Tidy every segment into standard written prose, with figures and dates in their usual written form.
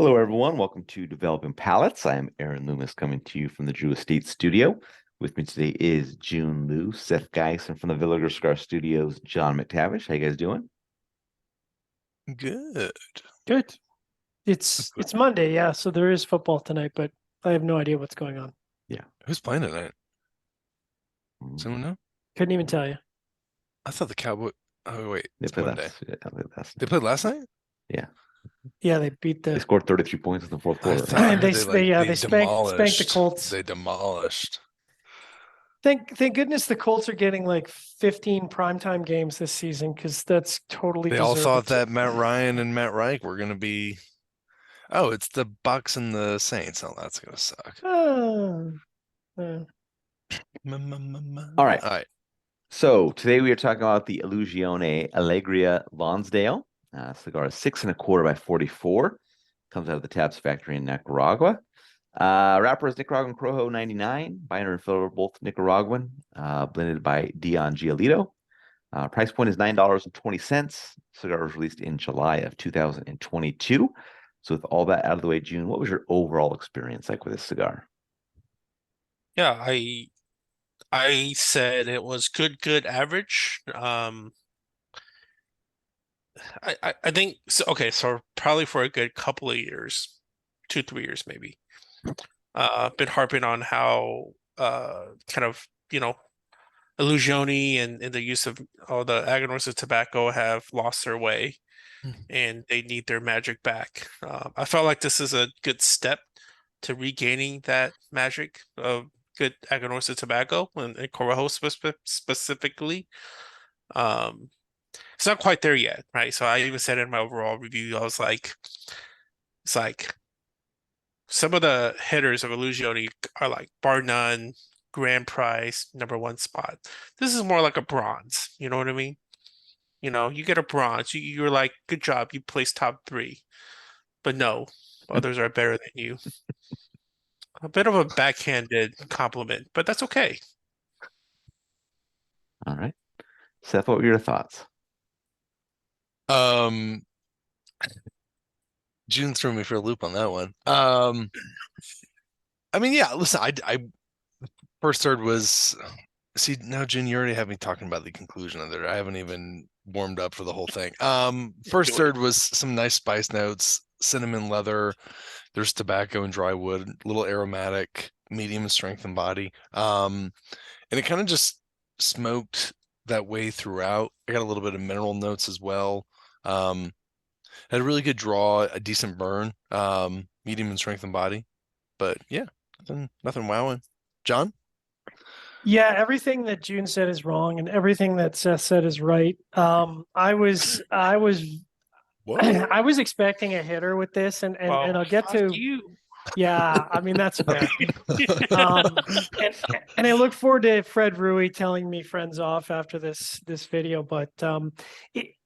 Hello, everyone. Welcome to Developing Palates. I am Aaron Loomis coming to you from the Drew Estate Studio. With me today is Jiunn Liu, Seth Geis, and from the Villager Scar Studios, John McTavish. How you guys doing? Good. Good. It's Monday, yeah. So there is football tonight, but I have no idea what's going on. Yeah. Who's playing tonight? Does anyone know? Couldn't even tell you. I thought the Cowboy. Oh wait, They it's played Monday. They last played last night. Yeah. Yeah, they beat They the. scored 33 points in the fourth quarter. They spanked the Colts. They demolished. Thank goodness the Colts are getting like 15 primetime games this season because that's totally They all deserved. thought that Matt Ryan and Matt Reich were going to be. Oh, it's the Bucks and the Saints. Oh, that's going to suck. Uh, All right. All right. So today we are talking about the Illusione Allegria Lonsdale. Cigar is 6 1/4 by 44. Comes out of the Tabs factory in Nicaragua. Wrapper is Nicaraguan Crojo 99. Binder and filler both Nicaraguan. Blended by Dion Giolito. Price point is $9.20. Cigar was released in July of 2022. So with all that out of the way, June, what was your overall experience like with this cigar? Yeah, I said it was good, average. I think so. Okay, so probably for a good couple of years, 2, 3 years maybe. Been harping on how kind of Illusione and the use of all the agonors of tobacco have lost their way, and they need their magic back. I felt like this is a good step to regaining that magic of good agonors of tobacco and Corojo specifically. It's not quite there yet, right? So I even said in my overall review, I was like, it's like some of the hitters of Illusione are like bar none, grand prize, #1 spot. This is more like a bronze. You know what I mean? You get a bronze. You're like, good job, you placed top 3. But no, others are better than you. A bit of a backhanded compliment, but that's okay. All right. Seth, what were your thoughts? June threw me for a loop on that one. I mean, yeah, listen, I first third was see now, June, you already have me talking about the conclusion of it. I haven't even warmed up for the whole thing. First third was some nice spice notes, cinnamon leather, there's tobacco and dry wood, a little aromatic, medium strength and body. And it kind of just smoked that way throughout. I got a little bit of mineral notes as well. Had a really good draw, a decent burn, medium in strength and body. But yeah, nothing wowing. John? Yeah, everything that June said is wrong, and everything that Seth said is right. I was I was expecting a hitter with this, and I'll get to you. Yeah, I mean that's fair. And I look forward to Fred Rui telling me friends off after this video. But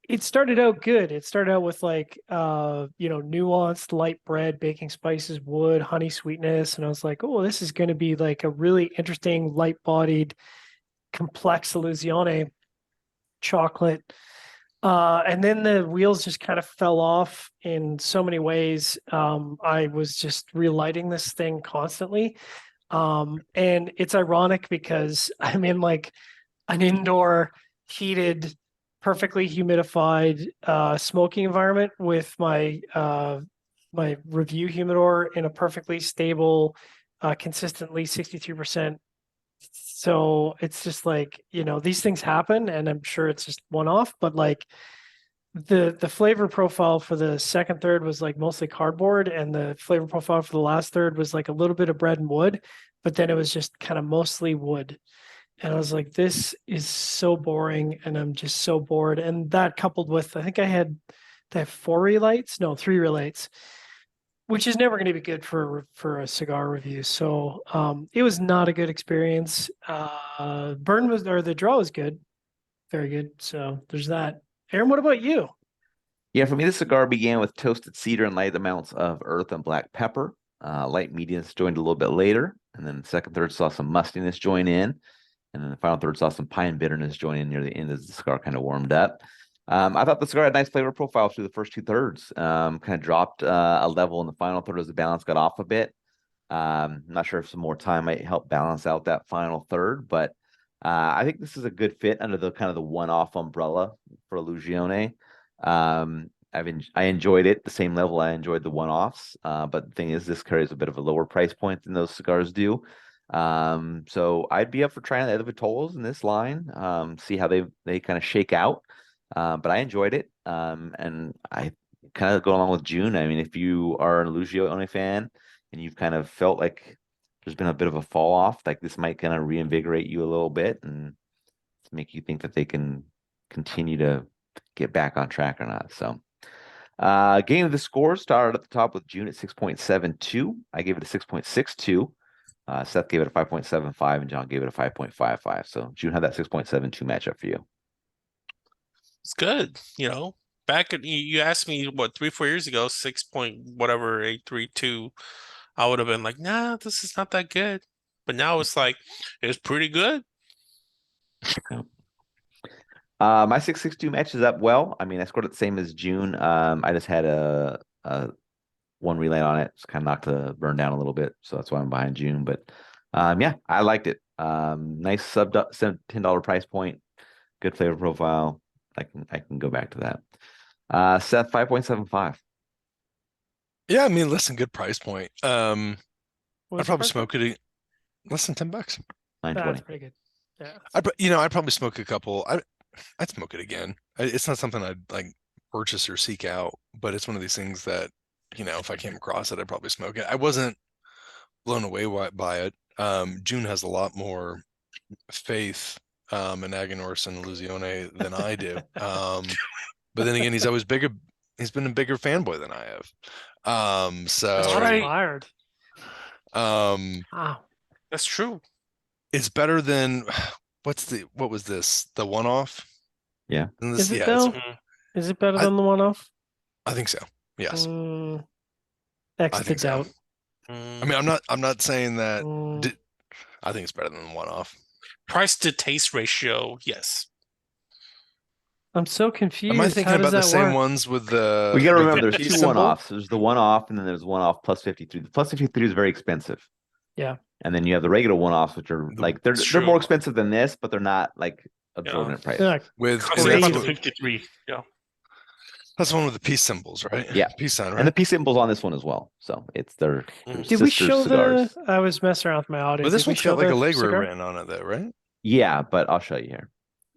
it started out good. It started out with like nuanced light bread, baking spices, wood, honey sweetness, and I was like, oh, this is going to be like a really interesting, light-bodied, complex Illusione chocolate. And then the wheels just kind of fell off in so many ways. I was just relighting this thing constantly. And it's ironic because I'm in like an indoor heated, perfectly humidified smoking environment with my my review humidor in a perfectly stable, consistently 63%. So it's just like, these things happen, and I'm sure it's just one-off, but like the flavor profile for the second third was like mostly cardboard, and the flavor profile for the last third was like a little bit of bread and wood, but then it was just kind of mostly wood. And I was like, this is so boring, and I'm just so bored. And that coupled with, I think I had 4 relights, no, 3 relights, which is never going to be good for a cigar review. So it was not a good experience. The draw was good, very good. So there's that. Aaron, what about you? Yeah, for me, the cigar began with toasted cedar and light amounts of earth and black pepper. Light mediums joined a little bit later, and then the second third saw some mustiness join in, and then the final third saw some pine bitterness join in near the end as the cigar kind of warmed up. I thought the cigar had nice flavor profile through the first 2/3. Kind of dropped a level in the final third as the balance got off a bit. Not sure if some more time might help balance out that final third, but I think this is a good fit under the kind of the one-off umbrella for Illusione. I enjoyed it the same level I enjoyed the one-offs, but the thing is, this carries a bit of a lower price point than those cigars do. So I'd be up for trying the other Vitolas in this line, see how they kind of shake out. But I enjoyed it, and I kind of go along with Jiunn. I mean, if you are an Illusione fan and you've kind of felt like there's been a bit of a fall off, like this might kind of reinvigorate you a little bit and make you think that they can continue to get back on track or not. So, game of the score started at the top with Jiunn at 6.72. I gave it a 6.62. Seth gave it a 5.75 and John gave it a 5.55. So Jiunn had that 6.72 matchup for you. It's good. Back at you asked me what 3-4 years ago, 6 point whatever 832, I would have been like, nah, this is not that good. But now it's like it's pretty good. My 6.62 matches up well. I mean, I scored it the same as Jiunn. I just had a one relay on it. It's kind of knocked the burn down a little bit, so that's why I'm behind Jiunn. But yeah, I liked it. Nice sub $10 price point, good flavor profile. I can go back to that. Seth, 5.75. Yeah, I mean, listen, good price point. I'd What's probably the smoke it less than $10. That's 9.20. pretty good. Yeah. I'd probably smoke a couple. I'd smoke it again. It's not something I'd like purchase or seek out, but it's one of these things that, if I came across it, I'd probably smoke it. I wasn't blown away by it. Jiunn has a lot more faith in Aganorsa and Illusione than I do. But then again, he's always bigger. He's been a bigger fanboy than I have. So That's right. fired. Wow. That's true. it's better than what was this? The one-off? Yeah. Is it yeah, though? Mhm. Is it better I- than the one-off? I think so. Yes. X I to think so. doubt. I mean, I'm not saying that Mm, I think it's better than the one-off. Price to taste ratio, yes. I'm so confused. Am I thinking How does about the that same work? ones with the We got to with remember the there's peace two symbol? one-offs. There's the one-off and then there's one-off plus 53. The plus 53 is very expensive. Yeah. And then you have the regular one-offs, which are like they're It's more true. expensive than this, but they're not like absorbent price. Yeah, with Because Crazy. that's that's, about 53. Yeah. that's the one with the peace symbols, right? Yeah. Peace sign, right? And the peace symbol's on this one as well. So it's their Mhm. Did we sister show cigars. I was messing around with my audio. But this Did we one's show got like the Allegria cigar? written on it, though, right? Yeah, but I'll show you here.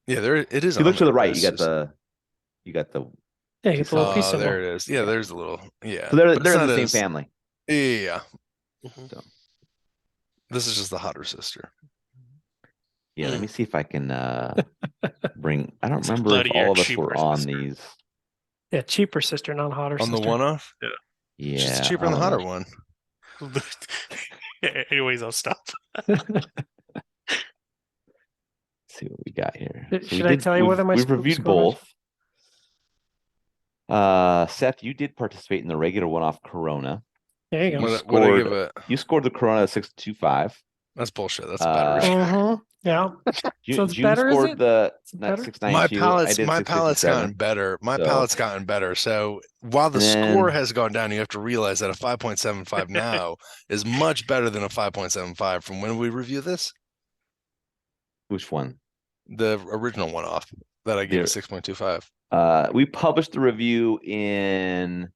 Yeah, there it is. If you look on to the there, but right, it's you got just- the Yeah, you get the little piece Oh, symbol. there it is. Yeah, there's a little. Yeah, so they're but it's in the not same as- family. Yeah, Mhm. So this is just the hotter sister. yeah, let Mm. me see if I can bring I don't It's remember if bloodier, all of us were cheaper on sister. these. Yeah, cheaper sister, not hotter On the sister. one-off, Yeah. she's cheaper I than the don't hotter know. one. Anyways, I'll stop. Let's see what we got here. Should I tell you whether my we've score reviewed matches? both. Seth, you did participate in the regular one-off Corona. There you go. What I give it? You scored the Corona 6.25. That's bullshit. That's a better. Mm-hmm. Yeah. So it's June better, is scored it? the it better? 692. I did My palate's gotten 657. better. My So- palate's gotten better. So while the And score then- has gone down, you have to realize that a 5.75 now is much better than a 5.75 from when we review this. Which one? The original one off that I gave Yeah. a 6.25. We published the review in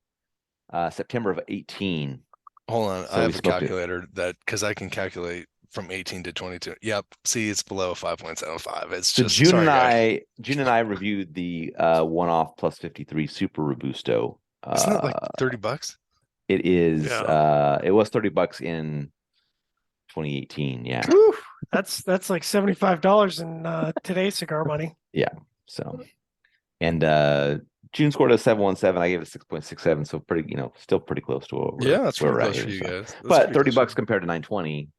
September of 18. Hold on, So I we have a smoked it. calculator that because I can calculate from 18 to 22. Yep. See, it's below 5.75. It's So just June sorry, and guys. June and I reviewed the one-off plus 53 Super Robusto. Isn't it like $30? It is. Yeah. It was $30 in 2018. Yeah. Whew, that's like $75 in today's cigar money. So, and June scored a 717. I gave it a 6.67. So pretty, still pretty close to what we're, Yeah, that's where pretty we're at close for here, you so. guys. That's But pretty close. $30 compared to 920,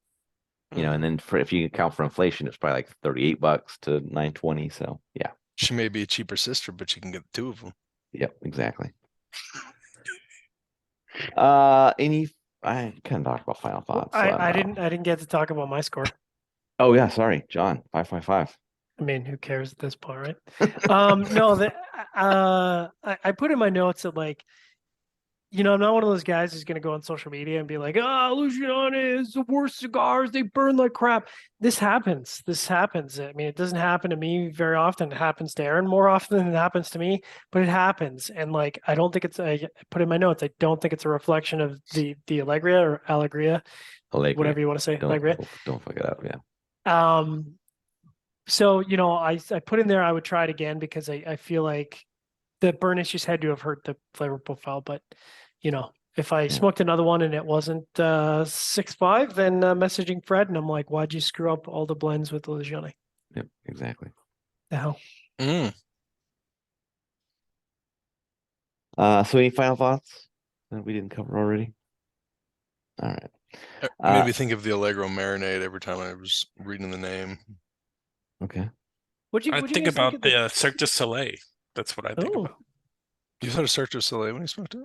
and then if you account for inflation, it's probably like $38 to 920. So yeah. She may be a cheaper sister, but you can get two of them. Yep, exactly. I kind of talked about final thoughts. so I don't know. didn't get to talk about my score. Oh yeah, sorry, John. 555. I mean, who cares at this point, right? No, I put in my notes that like, I'm not one of those guys who's going to go on social media and be like, "Oh, Illusione is the worst cigars. They burn like crap." This happens. I mean, it doesn't happen to me very often. It happens to Aaron more often than it happens to me, but it happens. And like, I don't think I put in my notes, I don't think it's a reflection of the Allegria or Allegria, whatever you want to say, Allegria. Don't fuck it up. Yeah. So, I put in there, I would try it again because I feel like the burn issues had to have hurt the flavor profile. But, if I smoked another one and it wasn't 6.5, then messaging Fred and I'm like, why'd you screw up all the blends with Illusione? Yep, exactly. The hell? So any final thoughts that we didn't cover already? All right. It made me think of the Allegro marinade every time I was reading the name. Okay. I think about the Cirque du Soleil. That's what I think about. You thought of Cirque du Soleil when you smoked it?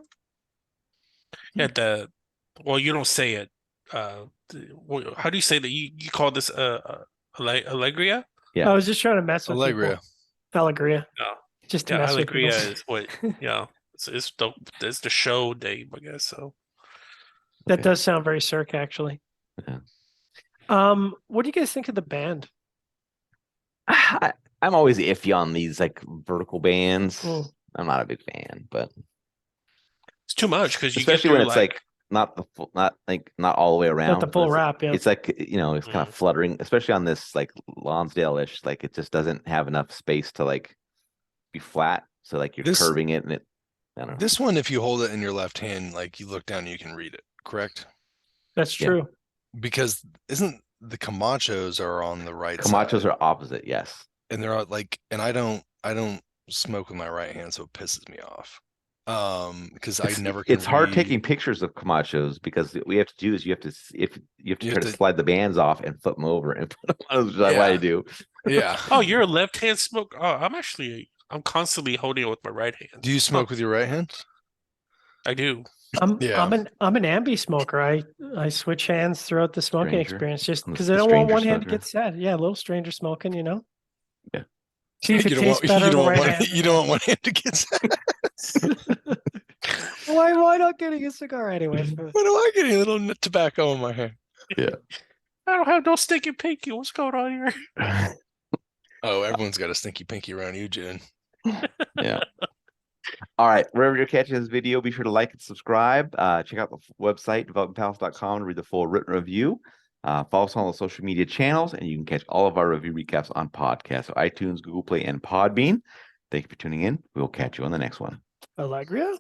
Yeah, well, you don't say it. How do you say that? You call this Allegria? Yeah. I was just trying to mess with Allegria. Allegria. No. Just to Yeah, mess with Allegria people. is what, it's the show name, I guess. So That does sound very Cirque, actually. Yeah. What do you guys think of the band? I'm always iffy on these like vertical bands. Mm. I'm not a big fan, but it's too much because you especially when it's like not the full, not all the way around. Not the full wrap, yeah. It's like, it's kind of fluttering, especially on this like Lonsdale-ish. Like it just doesn't have enough space to like be flat. So like you're curving it, and it. I don't know. This one, if you hold it in your left hand, like you look down, you can read it. Correct. That's true. Because isn't the Camachos are on the right side? Camachos are opposite, yes. And they're like, and I don't smoke with my right hand, so it pisses me off. Because I never can it's hard taking pictures of Camachos because what we have to do is you have to try to slide the bands off and flip them over and put them on, which is what I do. Yeah. Oh, you're a left-hand smoker? Oh, I'm constantly holding it with my right hand. Do you smoke with your right hand? I do. I'm an ambi smoker. I switch hands throughout the smoking experience just because I don't want one hand to get sad. Yeah, a little stranger smoking, Yeah. See if it tastes better on the right hand. You don't want one hand to get sad. Why not getting a cigar anyway? Why do I get a little tobacco in my hand? Yeah. I don't have no stinky pinky. What's going on here? Oh, everyone's got a stinky pinky around you, Jiunn. Yeah. All right. Wherever you're catching this video, be sure to like and subscribe. Check out the website, developmentpalates.com, to read the full written review. Follow us on all the social media channels, and you can catch all of our review recaps on podcasts, so iTunes, Google Play, and Podbean. Thank you for tuning in. We'll catch you on the next one. Allegria?